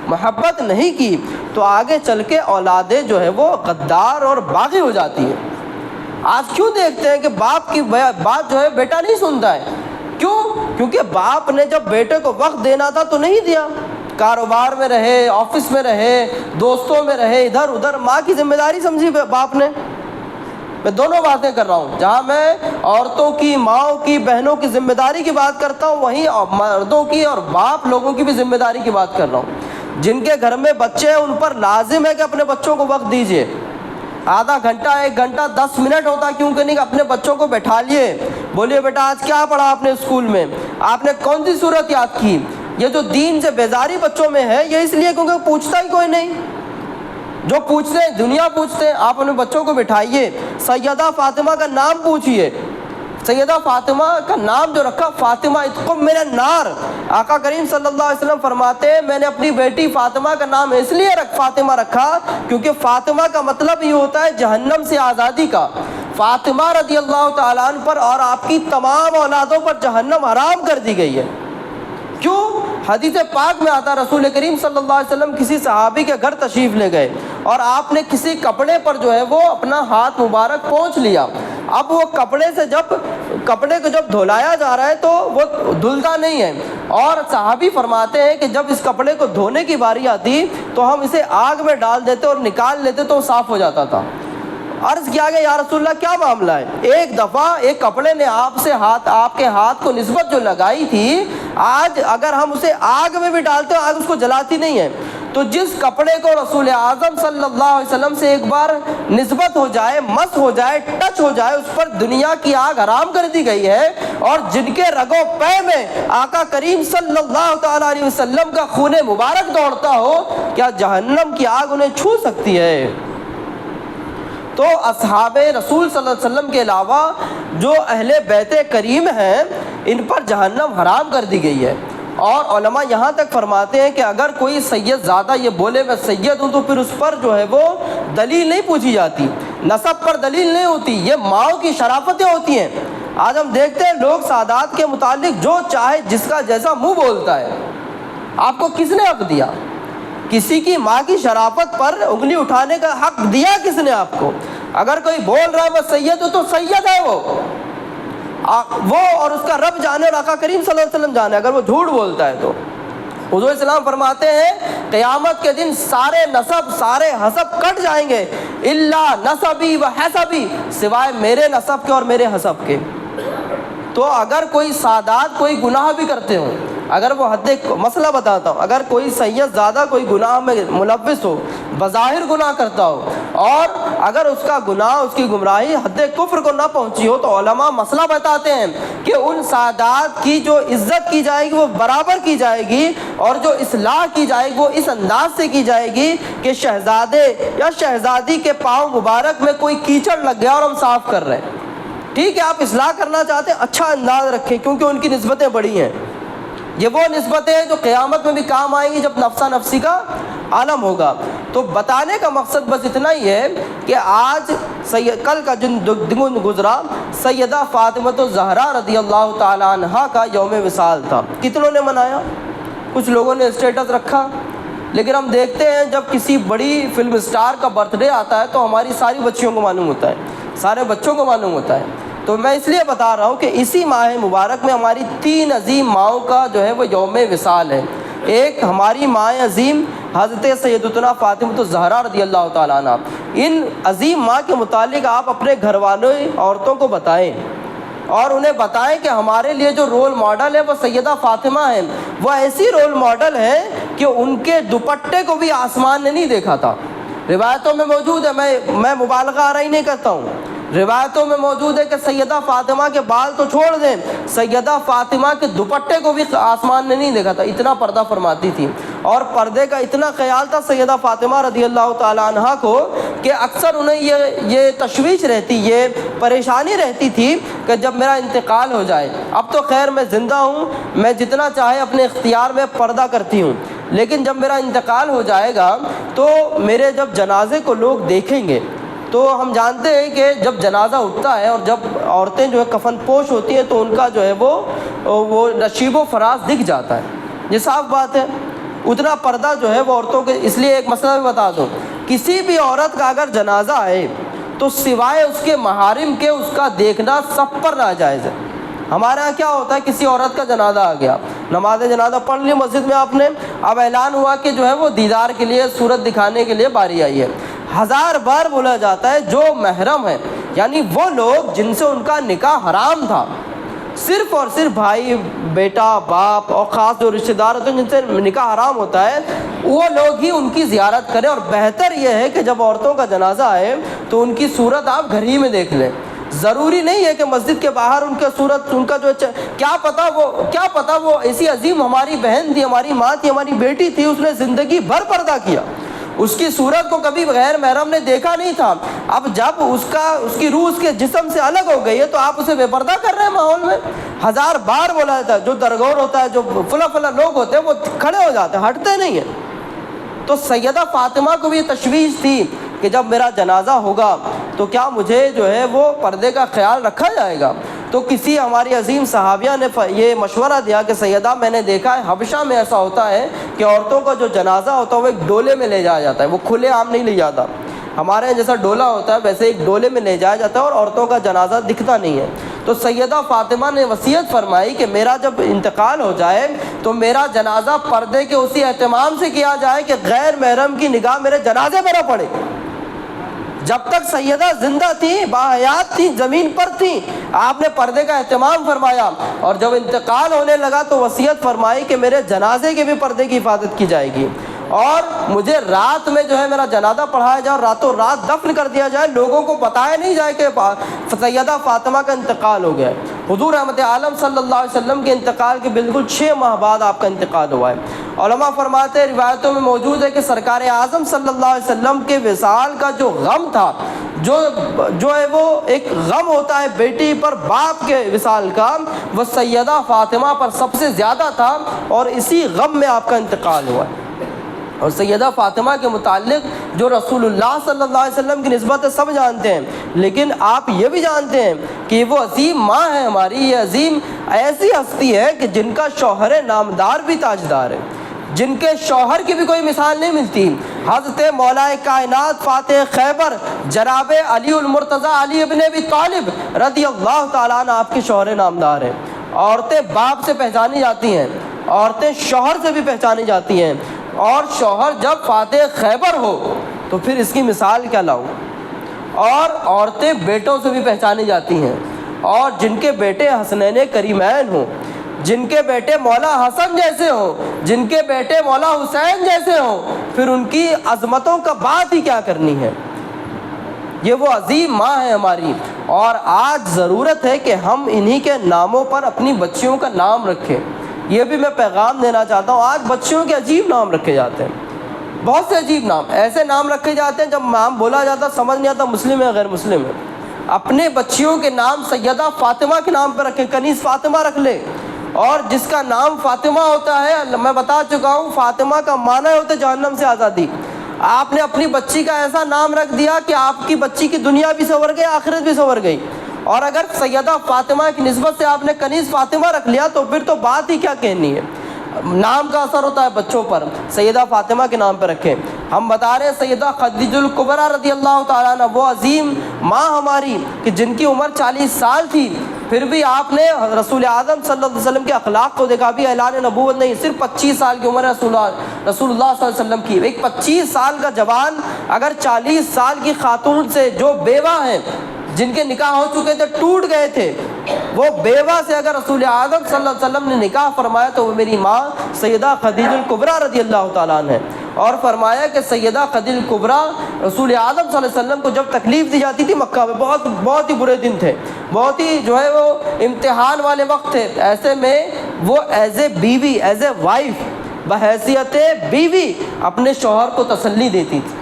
محبت نہیں کی، تو آگے چل کے اولادیں جو ہے وہ غدار اور باغی ہو جاتی ہیں۔ آج کیوں دیکھتے ہیں کہ باپ کی بات جو ہے بیٹا نہیں سنتا ہے؟ کیوں؟ کیونکہ باپ نے جب بیٹے کو وقت دینا تھا تو نہیں دیا، کاروبار میں رہے، آفس میں رہے، دوستوں میں رہے، ادھر ادھر۔ ماں کی ذمہ داری سمجھی باپ نے۔ میں دونوں باتیں کر رہا ہوں، جہاں میں عورتوں کی، ماؤں کی، بہنوں کی ذمہ داری کی بات کرتا ہوں، وہیں مردوں کی اور باپ لوگوں کی بھی ذمہ داری کی بات کر رہا ہوں۔ جن کے گھر میں بچے ہیں ان پر لازم ہے کہ اپنے بچوں کو وقت دیجیے، آدھا گھنٹہ، 1 گھنٹہ، 10 منٹ ہوتا کیوں کہ نہیں، اپنے بچوں کو بیٹھا لیے، بولیے بیٹا آج کیا پڑھا آپ نے اسکول میں، آپ نے کون سی سورت یاد کی۔ یہ جو دین سے بیزاری بچوں میں ہے یہ اس لیے کیونکہ پوچھتا ہی کوئی نہیں، جو پوچھتے ہیں دنیا پوچھتے ہیں۔ آپ اپنے بچوں کو بٹھائیے، سیدہ فاطمہ کا نام پوچھئے، سیدہ فاطمہ کا نام جو رکھا فاطمہ اتقم من النار، آقا کریم صلی اللہ علیہ وسلم فرماتے ہیں میں نے اپنی بیٹی فاطمہ کا نام اس لیے فاطمہ رکھا کیونکہ فاطمہ کا مطلب یہ ہوتا ہے جہنم سے آزادی کا۔ فاطمہ رضی اللہ تعالیٰ عنہ پر اور آپ کی تمام اولادوں پر جہنم حرام کر دی گئی ہے۔ کیوں؟ حدیث پاک میں آتا رسول کریم صلی اللہ علیہ وسلم کسی صحابی کے گھر تشریف لے گئے اور آپ نے کسی کپڑے پر جو ہے وہ اپنا ہاتھ مبارک پہنچ لیا۔ اب وہ کپڑے کو جب دھلایا جا رہا ہے تو وہ دھلتا نہیں ہے، اور صحابی فرماتے ہیں کہ جب اس کپڑے کو دھونے کی باری آتی تو ہم اسے آگ میں ڈال دیتے اور نکال لیتے تو وہ صاف ہو جاتا تھا۔ عرض کیا گیا یا رسول اللہ کیا معاملہ ہے؟ ایک دفعہ ایک کپڑے نے آپ کے ہاتھ کو نسبت جو لگائی تھی، آج اگر ہم اسے آگ میں بھی ڈالتے ہیں آگ اس کو جلاتی نہیں ہے۔ تو جس کپڑے کو رسول اعظم صلی اللہ علیہ وسلم سے ایک بار نسبت ہو جائے، مس ہو جائے، ٹچ ہو جائے، اس پر دنیا کی آگ حرام کر دی گئی ہے، اور جن کے رگوں پے میں آقا کریم صلی اللہ تعالیٰ علیہ وسلم کا خون مبارک دوڑتا ہو، کیا جہنم کی آگ انہیں چھو سکتی ہے؟ تو اصحاب رسول صلی اللہ علیہ وسلم کے علاوہ جو اہل بیت کریم ہیں ان پر جہنم حرام کر دی گئی ہے۔ اور علماء یہاں تک فرماتے ہیں کہ اگر کوئی سید زادہ یہ بولے میں سید ہوں تو پھر اس پر جو ہے وہ دلیل نہیں پوچھی جاتی، نسب پر دلیل نہیں ہوتی، یہ ماؤں کی شرافتیں ہوتی ہیں۔ آج ہم دیکھتے ہیں لوگ سادات کے متعلق جو چاہے جس کا جیسا منہ بولتا ہے۔ آپ کو کس نے حق دیا؟ کسی کی ماں کی شرافت پر انگلی اٹھانے کا حق دیا کس نے آپ کو؟ اگر کوئی بول رہا ہے میں سید ہوں تو سید ہے وہ اور اس کا رب جانے اور آقا کریم صلی اللہ علیہ وسلم جانے، اگر وہ جھوٹ بولتا ہے تو۔ حضور السلام فرماتے ہیں قیامت کے دن سارے نسب، سارے حسب کٹ جائیں گے، الا نسبی و حسبی، سوائے میرے نسب کے اور میرے حسب کے۔ تو اگر کوئی سادات کوئی گناہ بھی کرتے ہوں، اگر وہ مسئلہ بتاتا ہوں، اگر کوئی سید زیادہ کوئی گناہ میں ملوث ہو، بظاہر گناہ کرتا ہو، اور اگر اس کا گناہ، اس کی گمراہی حد کفر کو نہ پہنچی ہو، تو علماء مسئلہ بتاتے ہیں کہ ان سادات کی جو عزت کی جائے گی وہ برابر کی جائے گی، اور جو اصلاح کی جائے گی وہ اس انداز سے کی جائے گی کہ شہزادے یا شہزادی کے پاؤں مبارک میں کوئی کیچڑ لگ گیا اور ہم صاف کر رہے ہیں۔ ٹھیک ہے، آپ اصلاح کرنا چاہتے ہیں، اچھا انداز رکھیں کیونکہ ان کی نسبتیں بڑی ہیں۔ یہ وہ نسبتیں ہیں جو قیامت میں بھی کام آئیں گی جب نفسا نفسی کا عالم ہوگا۔ تو بتانے کا مقصد بس اتنا ہی ہے کہ آج کل کا دن گزرا سیدہ فاطمہ الزہرا رضی اللہ تعالی عنہا کا یوم وصال تھا۔ کتنوں نے منایا؟ کچھ لوگوں نے اسٹیٹس رکھا، لیکن ہم دیکھتے ہیں جب کسی بڑی فلم اسٹار کا برتھ ڈے آتا ہے تو ہماری ساری بچیوں کو معلوم ہوتا ہے، سارے بچوں کو معلوم ہوتا ہے۔ تو میں اس لیے بتا رہا ہوں کہ اسی ماہ مبارک میں ہماری 3 عظیم ماؤں کا جو ہے وہ یوم وصال ہے۔ ایک ہماری ماں عظیم حضرت سیدتنا فاطمہ الزہرا رضی اللہ تعالیٰ عنہ، ان عظیم ماں کے متعلق آپ اپنے گھر والوں عورتوں کو بتائیں اور انہیں بتائیں کہ ہمارے لیے جو رول ماڈل ہے وہ سیدہ فاطمہ ہیں۔ وہ ایسی رول ماڈل ہے کہ ان کے دوپٹے کو بھی آسمان نے نہیں دیکھا تھا۔ روایتوں میں موجود ہے، میں مبالغہ آرائی نہیں کرتا ہوں، روایتوں میں موجود ہے کہ سیدہ فاطمہ کے بال تو چھوڑ دیں، سیدہ فاطمہ کے دوپٹے کو بھی آسمان نے نہیں دیکھا تھا، اتنا پردہ فرماتی تھی۔ اور پردے کا اتنا خیال تھا سیدہ فاطمہ رضی اللہ تعالی عنہا کو کہ اکثر انہیں یہ تشویش رہتی، یہ پریشانی رہتی تھی کہ جب میرا انتقال ہو جائے، اب تو خیر میں زندہ ہوں، میں جتنا چاہے اپنے اختیار میں پردہ کرتی ہوں، لیکن جب میرا انتقال ہو جائے گا تو میرے جب جنازے کو لوگ دیکھیں گے، تو ہم جانتے ہیں کہ جب جنازہ اٹھتا ہے اور جب عورتیں جو ہے کفن پوش ہوتی ہیں تو ان کا جو ہے وہ نشیب و فراز دکھ جاتا ہے، یہ صاف بات ہے۔ اتنا پردہ جو ہے وہ عورتوں کے، اس لیے ایک مسئلہ بھی بتا دوں، کسی بھی عورت کا اگر جنازہ آئے تو سوائے اس کے محارم کے اس کا دیکھنا سب پر ناجائز ہے۔ ہمارے ہاں کیا ہوتا ہے، کسی عورت کا جنازہ آ گیا، نماز جنازہ پڑھ لی مسجد میں آپ نے، اب اعلان ہوا کہ جو ہے وہ دیدار کے لیے، صورت دکھانے کے لیے باری آئی ہے، 1000 بار بولا جاتا ہے جو محرم ہے، یعنی وہ لوگ جن سے ان کا نکاح حرام تھا، صرف اور صرف بھائی، بیٹا، باپ اور خاص جو رشتہ دار ہوتے ہیں جن سے نکاح حرام ہوتا ہے، وہ لوگ ہی ان کی زیارت کریں۔ اور بہتر یہ ہے کہ جب عورتوں کا جنازہ آئے تو ان کی صورت آپ گھر ہی میں دیکھ لیں، ضروری نہیں ہے کہ مسجد کے باہر ان کا صورت، ان کا جو کیا پتہ وہ ایسی عظیم ہماری بہن تھی، ہماری ماں تھی، ہماری بیٹی تھی، اس نے زندگی بھر پردہ کیا، اس کی صورت کو کبھی غیر محرم نے دیکھا نہیں تھا، اب جب اس کی روح اس کے جسم سے الگ ہو گئی ہے تو آپ اسے بے پردہ کر رہے ہیں ماحول میں۔ 1000 بار بولا جاتا ہے، جو درگور ہوتا ہے، جو فلا لوگ ہوتے ہیں وہ کھڑے ہو جاتے ہیں، ہٹتے نہیں ہیں۔ تو سیدہ فاطمہ کو بھی یہ تشویش تھی کہ جب میرا جنازہ ہوگا تو کیا مجھے جو ہے وہ پردے کا خیال رکھا جائے گا؟ تو کسی ہماری عظیم صحابیہ نے یہ مشورہ دیا کہ سیدہ، میں نے دیکھا ہے حبشہ میں ایسا ہوتا ہے کہ عورتوں کا جو جنازہ ہوتا ہے وہ ایک ڈولے میں لے جایا جاتا ہے، وہ کھلے عام نہیں لے جاتا، ہمارے یہاں جیسا ڈولا ہوتا ہے ویسے ایک ڈولے میں لے جایا جاتا ہے اور عورتوں کا جنازہ دکھتا نہیں ہے۔ تو سیدہ فاطمہ نے وصیت فرمائی کہ میرا جب انتقال ہو جائے تو میرا جنازہ پردے کے اسی اہتمام سے کیا جائے کہ غیر محرم کی نگاہ میرے جنازے میں نہ پڑے۔ جب تک سیدہ زندہ تھی، باحیات تھی، زمین پر تھی، آپ نے پردے کا اہتمام فرمایا، اور جب انتقال ہونے لگا تو وصیت فرمائی کہ میرے جنازے کے بھی پردے کی حفاظت کی جائے گی، اور مجھے رات میں جو ہے میرا جنازہ پڑھایا جائے اور راتوں رات دفن کر دیا جائے، لوگوں کو بتایا نہیں جائے کہ سیدہ فاطمہ کا انتقال ہو گیا ہے۔ حضور رحمت عالم صلی اللہ علیہ وسلم کے انتقال کے بالکل 6 ماہ بعد آپ کا انتقال ہوا ہے۔ علماء فرماتے ہیں، روایتوں میں موجود ہے کہ سرکار اعظم صلی اللہ علیہ وسلم کے وصال کا جو غم تھا، جو ہے وہ ایک غم ہوتا ہے بیٹی پر باپ کے وصال کا، وہ سیدہ فاطمہ پر سب سے زیادہ تھا، اور اسی غم میں آپ کا انتقال ہوا ہے۔ اور سیدہ فاطمہ کے متعلق جو رسول اللہ صلی اللہ علیہ وسلم کی نسبت سب جانتے ہیں، لیکن آپ یہ بھی جانتے ہیں کہ وہ عظیم ماں ہے ہماری، یہ عظیم ایسی ہستی ہے کہ جن کا شوہر نامدار بھی تاجدار ہے، جن کے شوہر کی بھی کوئی مثال نہیں ملتی۔ حضرت مولا کائنات فاتح خیبر جناب علی المرتضیٰ علی ابن ابی طالب رضی اللہ تعالیٰ عنہ آپ کے شوہر نامدار ہیں۔ عورتیں باپ سے پہچانی جاتی ہیں، عورتیں شوہر سے بھی پہچانی جاتی ہیں، اور شوہر جب فاتح خیبر ہو تو پھر اس کی مثال کیا لاؤں۔ اور عورتیں بیٹوں سے بھی پہچانی جاتی ہیں، اور جن کے بیٹے حسنین کریمین ہوں، جن کے بیٹے مولا حسن جیسے ہوں، جن کے بیٹے مولا حسین جیسے ہوں، پھر ان کی عظمتوں کا بات ہی کیا کرنی ہے۔ یہ وہ عظیم ماں ہے ہماری، اور آج ضرورت ہے کہ ہم انہی کے ناموں پر اپنی بچیوں کا نام رکھیں۔ یہ بھی میں پیغام دینا چاہتا ہوں، آج بچیوں کے عجیب نام رکھے جاتے ہیں، بہت سے عجیب نام، ایسے نام رکھے جاتے ہیں جب نام بولا جاتا سمجھ نہیں آتا مسلم ہے غیر مسلم ہے۔ اپنے بچیوں کے نام سیدہ فاطمہ کے نام پہ رکھیں، کنیز فاطمہ رکھ لے، اور جس کا نام فاطمہ ہوتا ہے، میں بتا چکا ہوں فاطمہ کا معنی ہوتا ہے جہنم سے آزادی۔ آپ نے اپنی بچی کا ایسا نام رکھ دیا کہ آپ کی بچی کی دنیا بھی سنور گئی، آخرت بھی سنور گئی۔ اور اگر سیدہ فاطمہ کی نسبت سے آپ نے کنیز فاطمہ رکھ لیا تو پھر تو بات ہی کیا کہنی ہے۔ نام کا اثر ہوتا ہے بچوں پر، سیدہ فاطمہ کے نام پہ رکھیں۔ ہم بتا رہے ہیں سیدہ خدیجہ الکبریٰ رضی اللہ تعالیٰ عنہ، وہ عظیم ماں ہماری کہ جن کی عمر 40 سال تھی، پھر بھی آپ نے رسول اعظم صلی اللہ علیہ وسلم کے اخلاق کو دیکھا. بھی اعلان نبوت نہیں, صرف 25 سال کی عمر ہے رسول اللہ صلی اللہ علیہ وسلم کی. ایک 25 سال کا جوان اگر 40 سال کی خاتون سے جو بیوہ ہیں, جن کے نکاح ہو چکے تھے, ٹوٹ گئے تھے, وہ بیوہ سے اگر رسول اعظم صلی اللہ علیہ وسلم نے نکاح فرمایا تو وہ میری ماں سیدہ خدیجہ الکبریٰ رضی اللہ تعالیٰ عنہ ہے. اور فرمایا کہ سیدہ خدیجہ الکبریٰ رسول اعظم صلی اللہ علیہ وسلم کو جب تکلیف دی جاتی تھی مکہ میں, بہت ہی برے دن تھے, بہت ہی جو ہے وہ امتحان والے وقت تھے, ایسے میں وہ ایز اے بیوی, ایز اے وائف, بحیثیت بیوی اپنے شوہر کو تسلی دیتی تھی.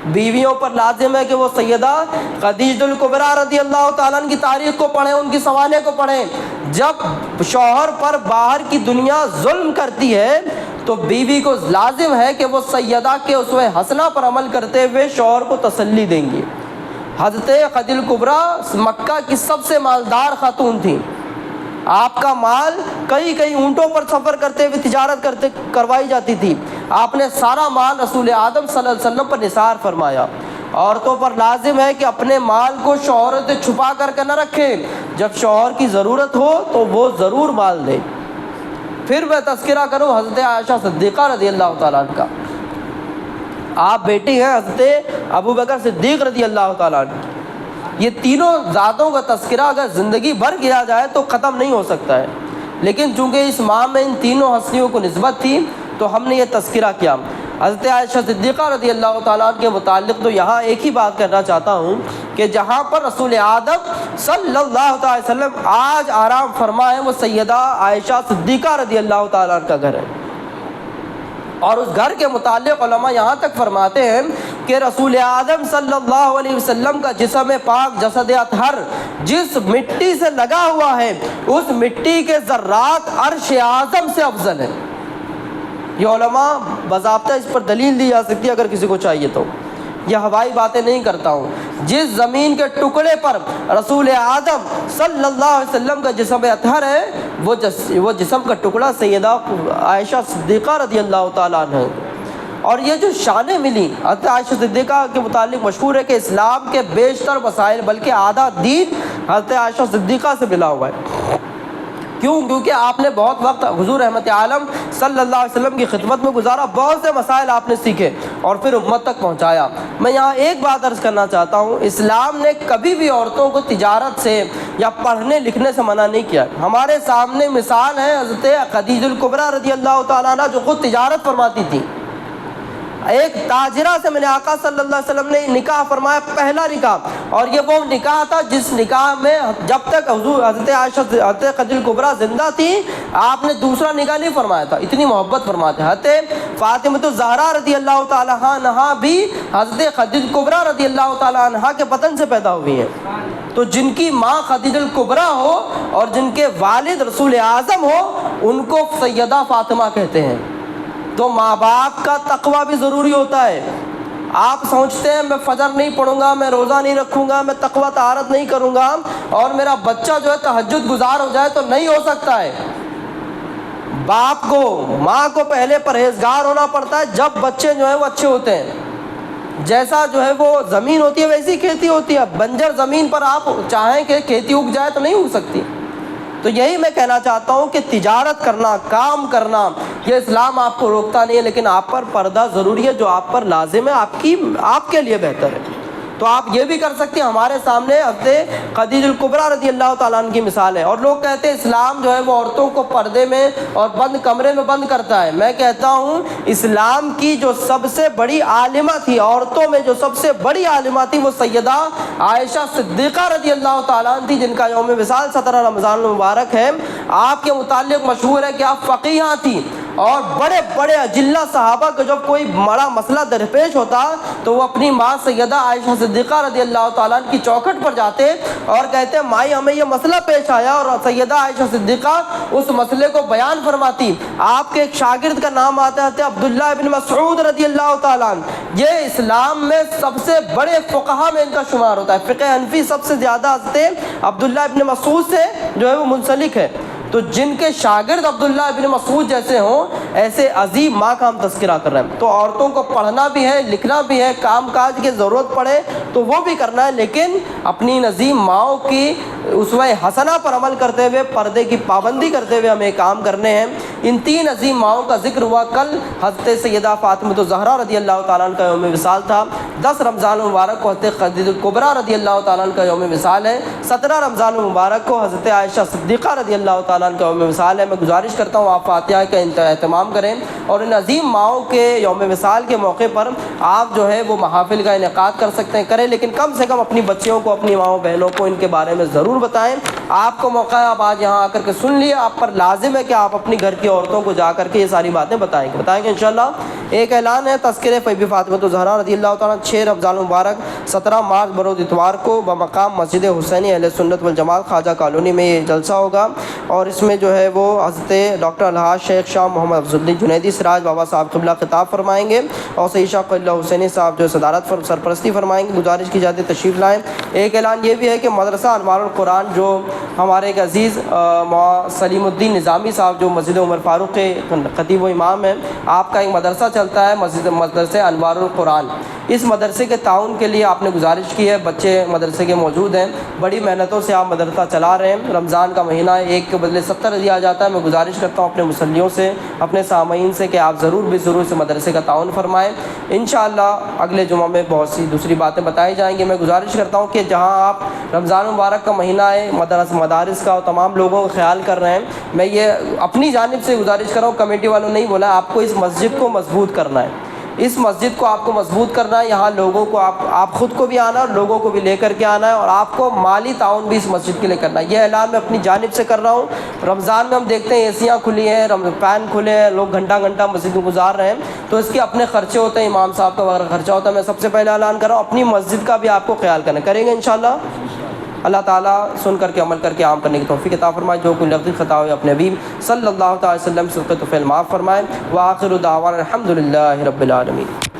بیویوں پر لازم ہے کہ وہ سیدہ خدیجہ الکبریٰ رضی اللہ تعالیٰ عنہ کی تاریخ کو پڑھیں, ان کی سوانح کو پڑھیں. جب شوہر پر باہر کی دنیا ظلم کرتی ہے تو بیوی کو لازم ہے کہ وہ سیدہ کے اسوہ حسنہ پر عمل کرتے ہوئے شوہر کو تسلی دیں گی. حضرت خدیجہ الکبریٰ مکہ کی سب سے مالدار خاتون تھیں. آپ کا مال کئی اونٹوں پر سفر کرتے ہوئے تجارت کروائی جاتی تھی. آپ نے سارا مال رسول اعظم صلی اللہ علیہ وسلم پر نثار فرمایا. عورتوں پر لازم ہے کہ اپنے مال کو شوہر سے چھپا کر کے نہ رکھیں, جب شوہر کی ضرورت ہو تو وہ ضرور مال دے. پھر میں تذکرہ کروں حضرت عائشہ صدیقہ رضی اللہ تعالیٰ عنہ کا. آپ بیٹی ہیں حضرت ابوبکر صدیق رضی اللہ تعالیٰ عنہ. یہ تینوں ذاتوں کا تذکرہ اگر زندگی بھر کیا جائے تو ختم نہیں ہو سکتا ہے, لیکن چونکہ اس ماہ میں ان تینوں ہستیوں کو نسبت تھی تو ہم نے یہ تذکرہ کیا. حضرت عائشہ صدیقہ رضی اللہ تعالیٰ عنہ کے متعلق تو یہاں ایک ہی بات کرنا چاہتا ہوں کہ جہاں پر رسول اعظم صلی اللہ علیہ وسلم آج آرام فرما ہے, وہ سیدہ عائشہ صدیقہ رضی اللہ تعالیٰ عنہ کا گھر ہے. اور اس گھر کے متعلق علماء یہاں تک فرماتے ہیں کہ رسول اعظم صلی اللہ علیہ وسلم کا جسم پاک, جسد اطہر, جس مٹی سے لگا ہوا ہے اس مٹی کے ذرات عرش اعظم سے افضل ہیں. یہ علماء باضابطہ اس پر دلیل دی جا سکتی ہے اگر کسی کو چاہیے تو. یہ ہوائی باتیں نہیں کرتا ہوں. جس زمین کے ٹکڑے پر رسول اعظم صلی اللہ علیہ وسلم کا جسم اطہر ہے وہ جسم کا ٹکڑا سیدہ عائشہ صدیقہ رضی اللہ تعالیٰ عنہ ہے. اور یہ جو شانیں ملی حضرت عائشہ صدیقہ کے متعلق مشہور ہے کہ اسلام کے بیشتر مسائل بلکہ آدھا دین حضرت عائشہ صدیقہ سے ملا ہوا ہے. کیونکہ آپ نے بہت وقت حضور رحمت عالم صلی اللہ علیہ وسلم کی خدمت میں گزارا, بہت سے مسائل آپ نے سیکھے اور پھر امت تک پہنچایا. میں یہاں ایک بات عرض کرنا چاہتا ہوں, اسلام نے کبھی بھی عورتوں کو تجارت سے یا پڑھنے لکھنے سے منع نہیں کیا. ہمارے سامنے مثال ہے حضرت خدیجہ الکبریٰ رضی اللہ تعالیٰ عنہ جو خود تجارت فرماتی تھی. ایک تاجرہ سے میں نے آقا صلی اللہ علیہ وسلم نے نکاح فرمایا, پہلا نکاح, اور یہ وہ نکاح تھا جس نکاح میں جب تک حضرت عائشہ حضرت خدیجہ الکبریٰ زندہ تھی آپ نے دوسرا نکاح نہیں فرمایا تھا. اتنی محبت فرماتے. حضرت فاطمہ الزہرا رضی اللہ تعالیٰ عنہا بھی حضرت خدیجہ الکبریٰ رضی اللہ تعالیٰ عنہا کے بطن سے پیدا ہوئی ہیں. تو جن کی ماں خدیجہ الکبریٰ ہو اور جن کے والد رسول اعظم ہو ان کو سیدہ فاطمہ کہتے ہیں. تو ماں باپ کا تقوی بھی ضروری ہوتا ہے. آپ سوچتے ہیں میں فجر نہیں پڑھوں گا, میں روزہ نہیں رکھوں گا, میں تقوی طہارت نہیں کروں گا اور میرا بچہ جو ہے تہجد گزار ہو جائے, تو نہیں ہو سکتا ہے. باپ کو ماں کو پہلے پرہیزگار ہونا پڑتا ہے جب بچے جو ہیں وہ اچھے ہوتے ہیں. جیسا جو ہے وہ زمین ہوتی ہے ویسی کھیتی ہوتی ہے. بنجر زمین پر آپ چاہیں کہ کھیتی اگ جائے تو نہیں اگ سکتی. تو یہی میں کہنا چاہتا ہوں کہ تجارت کرنا, کام کرنا, یہ اسلام آپ کو روکتا نہیں ہے, لیکن آپ پر پردہ ضروری ہے جو آپ پر لازم ہے, آپ کے لیے بہتر ہے. تو آپ یہ بھی کر سکتے ہیں. ہمارے سامنے حضرت خدیجہ الکبریٰ رضی اللہ تعالیٰ عنہ کی مثال ہے. اور لوگ کہتے ہیں اسلام جو ہے وہ عورتوں کو پردے میں اور بند کمرے میں بند کرتا ہے. میں کہتا ہوں اسلام کی جو سب سے بڑی عالمہ تھی, عورتوں میں جو سب سے بڑی عالمہ تھی, وہ سیدہ عائشہ صدیقہ رضی اللہ تعالیٰ عنہ تھی, جن کا یوم وصال 17 رمضان المبارک ہے. آپ کے متعلق مشہور ہے کہ آپ فقیہہ تھیں اور بڑے بڑے اجلہ صحابہ کو جب کوئی بڑا مسئلہ درپیش ہوتا تو وہ اپنی ماں سیدہ عائشہ صدیقہ رضی اللہ تعالیٰ عنہ کی چوکھٹ پر جاتے اور کہتے مائی ہمیں یہ مسئلہ پیش آیا, اور سیدہ عائشہ صدیقہ اس مسئلے کو بیان فرماتی. آپ کے ایک شاگرد کا نام آتا ہے عبداللہ ابن مسعود رضی اللہ تعالیٰ عنہ. یہ اسلام میں سب سے بڑے فقہا میں ان کا شمار ہوتا ہے. فقہ حنفی سب سے زیادہ حضرت عبداللہ ابن مسعود سے جو ہے وہ منسلک ہے. تو جن کے شاگرد عبداللہ ابن مسعود جیسے ہوں, ایسے عظیم ماں کا ہم تذکرہ کر رہے ہیں۔ تو عورتوں کو پڑھنا بھی ہے، لکھنا بھی ہے، کام کاج کی ضرورت پڑے تو وہ بھی کرنا ہے، لیکن اپنی عظیم ماؤں کی اسوہ حسنہ پر عمل کرتے ہوئے، پردے کی پابندی کرتے ہوئے ہمیں کام کرنے ہیں۔ ان تین عظیم ماؤں کا ذکر ہوا کل۔ حضرت سیدہ فاطمہ الزہرا رضی اللہ تعالیٰ عنہ کا یوم وصال تھا۔ 10 رمضان المبارک کو حضرت خدیجہ کبریٰ رضی اللہ تعالیٰ عنہ کا یوم وصال ہے۔ 17 رمضان المبارک کو حضرت عائشہ صدیقہ رضی اللہ تعالیٰ عنہ کا یوم وصال ہے۔ میں گزارش کرتا ہوں آپ فاتحہ کا اہتمام کریں، اور ان عظیم ماؤں کے یوم وصال کے موقع پر آپ جو ہے وہ محافل کا انعقاد کر سکتے ہیں، کریں، لیکن کم سے کم اپنی بچیوں کو، اپنی ماؤں بہنوں کو ان کے بارے میں ضرور بتائیں۔ آپ کو موقع ہے، آپ آج یہاں آ کر کے سن لیے، آپ پر لازم ہے کہ آپ اپنی گھر کی عورتوں کو جا کر کے یہ ساری باتیں بتائیں گے انشاءاللہ۔ ایک اعلان ہے، تذکرہ بی فاطمہ الزہرا رضی اللہ تعالیٰ 6 رمضان مبارک 17 مارچ بروز اتوار کو بمقام مسجد حسینی اہل سنت والجماعت خواجہ کالونی میں یہ جلسہ ہوگا، اور اس میں جو ہے وہ حضرت ڈاکٹر الحاج شیخ شاہ محمد افضل الدین جنیدی سراج بابا صاحب قبلہ خطاب فرمائیں گے، اور سید شاہ قلی اللہ حسینی صاحب جو صدارت سرپرستی فرمائیں گے۔ گزارش کی جاتی ہے تشریف لائیں۔ ایک اعلان یہ بھی ہے کہ مدرسہ انوار القرآن جو ہمارے ایک عزیز سلیم الدین نظامی صاحب جو مسجد عمر فاروق کے خطیب و امام ہیں، آپ کا ایک مدرسہ چلتا ہے مدرسہ انوار القرآن۔ اس مدرسے کے تعاون کے لیے آپ نے گزارش کی ہے، بچے مدرسے کے موجود ہیں، بڑی محنتوں سے آپ مدرسہ چلا رہے ہیں۔ رمضان کا مہینہ ہے، 1 کے بدلے 70 دیا جاتا ہے۔ میں گزارش کرتا ہوں اپنے مسلیوں سے، اپنے سامعین سے کہ آپ ضرور اس مدرسے کا تعاون فرمائیں۔ انشاءاللہ اگلے جمعہ میں بہت سی دوسری باتیں بتائی جائیں گی۔ میں گزارش کرتا ہوں کہ جہاں آپ رمضان مبارک کا مہینہ ہے، مدارس کا اور تمام لوگوں کا خیال کر رہے ہیں، میں یہ اپنی جانب سے گزارش کر رہا ہوں، کمیٹی والوں نے نہیں بولا، آپ کو اس مسجد کو مضبوط کرنا ہے، اس مسجد کو آپ کو مضبوط کرنا ہے۔ یہاں لوگوں کو آپ خود کو بھی آنا ہے اور لوگوں کو بھی لے کر کے آنا ہے، اور آپ کو مالی تعاون بھی اس مسجد کے لیے کرنا ہے۔ یہ اعلان میں اپنی جانب سے کر رہا ہوں۔ رمضان میں ہم دیکھتے ہیں اے سیاں کھلی ہیں، فین کھلے ہیں، لوگ گھنٹہ گھنٹہ مسجد میں گزار رہے ہیں، تو اس کے اپنے خرچے ہوتے ہیں، امام صاحب کا وغیرہ خرچہ ہوتا ہے۔ میں سب سے پہلے اعلان کر رہا ہوں، اپنی مسجد کا بھی آپ کو خیال کریں گے انشاءاللہ۔ اللہ تعالیٰ سن کر کے عمل کر کے عام کرنے کی توفیق عطا فرمائے۔ جو کوئی لفظی خطا ہو اپنے حبیب صلی اللہ تعالی وسلم سے معاف فرمائے۔ وآخر دعوانا الحمدللہ رب العالمین۔